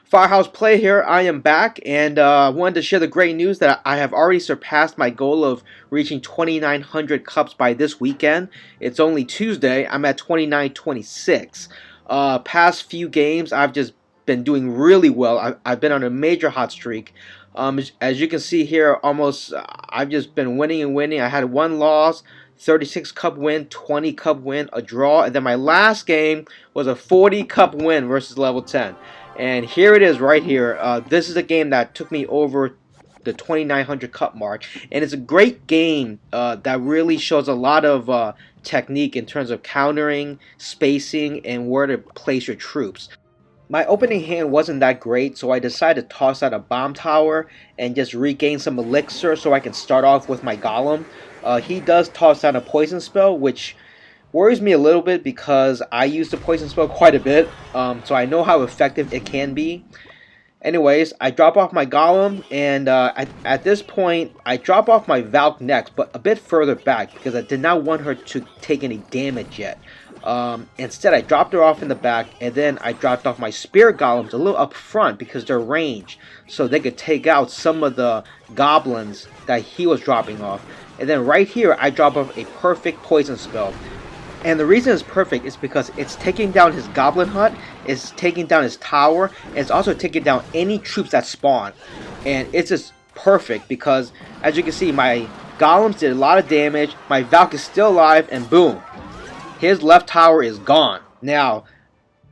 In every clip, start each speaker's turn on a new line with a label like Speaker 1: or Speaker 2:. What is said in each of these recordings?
Speaker 1: Firehouse Play here. I am back and wanted to share the great news that I have already surpassed my goal of reaching 2,900 cups by this weekend. It's only Tuesday. I'm at 2,926. Past few games, I've just been doing really well. I've been on a major hot streak. As you can see here, I've just been winning and winning. I had one loss, 36 cup win, 20 cup win, a draw, and then my last game was a 40 cup win versus level 10. And here it is right here. This is a game that took me over the 2,900 cup mark, and it's a great game that really shows a lot of technique in terms of countering, spacing, and where to place your troops. My opening hand wasn't that great, so I decided to toss out a bomb tower and just regain some elixir so I can start off with my golem. He does toss out a poison spell, which worries me a little bit because I use the poison spell quite a bit, so I know how effective it can be. Anyways, I drop off my golem, and at this point, I drop off my Valk next, but a bit further back because I did not want her to take any damage yet. Instead, I dropped her off in the back, and then I dropped off my Spirit Golems a little up front because they're ranged, so they could take out some of the goblins that he was dropping off. And then right here, I drop off a perfect poison spell. And the reason it's perfect is because it's taking down his goblin hut, it's taking down his tower, and it's also taking down any troops that spawn. And it's just perfect because, as you can see, my golems did a lot of damage, my Valk is still alive, and boom, his left tower is gone. Now,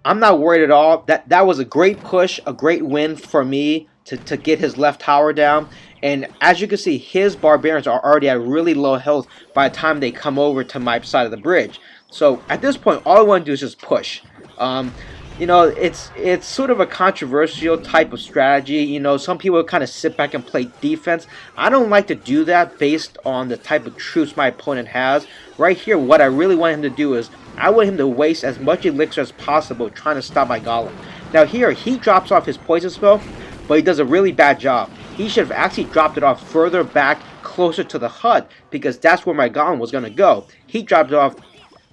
Speaker 1: I'm not worried at all. That was a great push, a great win for me to get his left tower down. And as you can see, his barbarians are already at really low health by the time they come over to my side of the bridge. So at this point, all I want to do is just push. You know, it's sort of a controversial type of strategy. You know, some people kind of sit back and play defense. I don't like to do that based on the type of troops my opponent has. Right here, what I really want him to do is I want him to waste as much elixir as possible trying to stop my golem. Now here, he drops off his poison spell, but he does a really bad job. He should have actually dropped it off further back, closer to the hut, because that's where my golem was going to go. He dropped it off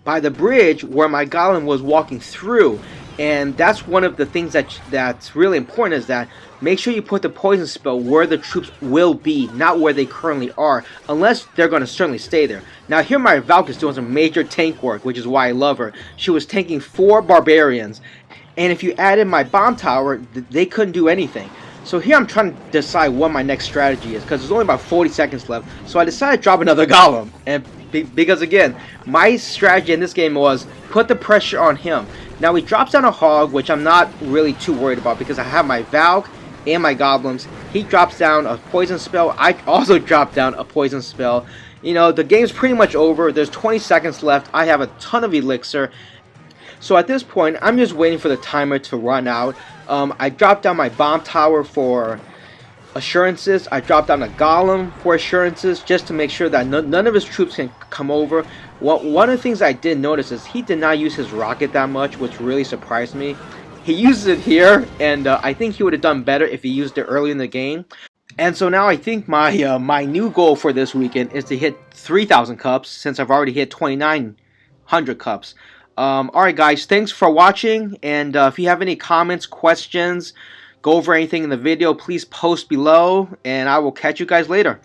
Speaker 1: by the bridge where my golem was walking through. And that's one of the things that's really important, is that make sure you put the poison spell where the troops will be, not where they currently are, unless they're going to certainly stay there. Now here my Valk is doing some major tank work, which is why I love her. She was tanking 4 barbarians, and if you added my bomb tower, they couldn't do anything. So here I'm trying to decide what my next strategy is, because there's only about 40 seconds left. So I decided to drop another golem, and because again, my strategy in this game was put the pressure on him. Now he drops down a hog, which I'm not really too worried about because I have my Valk and my goblins. He drops down a poison spell. I also drop down a poison spell. You know, the game's pretty much over. There's 20 seconds left. I have a ton of elixir. So at this point, I'm just waiting for the timer to run out. I dropped down my bomb tower for assurances. I dropped down a golem for assurances just to make sure that none of his troops can come over. One of the things I did notice is he did not use his rocket that much, which really surprised me. He uses it here, and I think he would have done better if he used it early in the game. And so now I think my new goal for this weekend is to hit 3,000 cups, since I've already hit 2,900 cups. Alright guys, thanks for watching, and if you have any comments, questions, go over anything in the video, please post below, and I will catch you guys later.